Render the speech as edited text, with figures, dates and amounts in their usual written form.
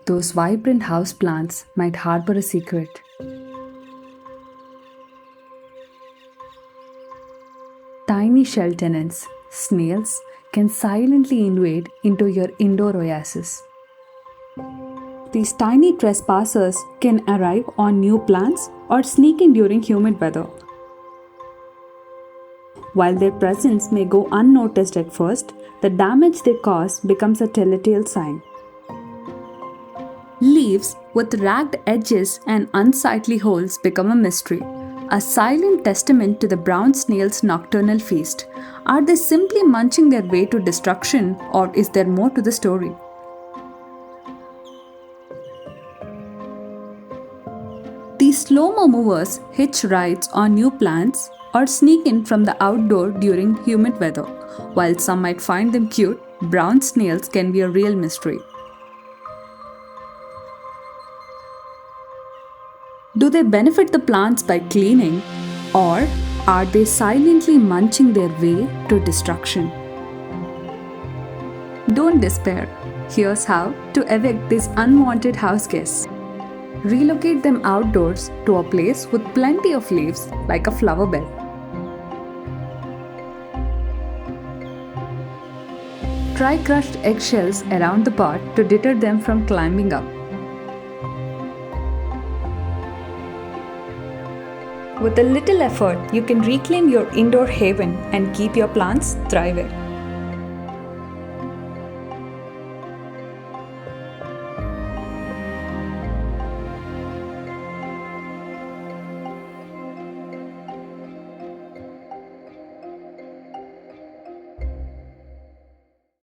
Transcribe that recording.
Those vibrant houseplants might harbor a secret. Tiny shell tenants, snails, can silently invade into your indoor oasis. These tiny trespassers can arrive on new plants or sneak in during humid weather. While their presence may go unnoticed at first, the damage they cause becomes a telltale sign. Leaves with ragged edges and unsightly holes become a mystery, a silent testament to the brown snail's nocturnal feast. Are they simply munching their way to destruction, or is there more to the story? These slow-mo movers hitch rides on new plants or sneak in from the outdoor during humid weather. While some might find them cute, brown snails can be a real mystery. Do they benefit the plants by cleaning, or are they silently munching their way to destruction? Don't despair. Here's how to evict these unwanted house guests. Relocate them outdoors to a place with plenty of leaves, like a flower bed. Try crushed eggshells around the pot to deter them from climbing up. With a little effort, you can reclaim your indoor haven and keep your plants thriving.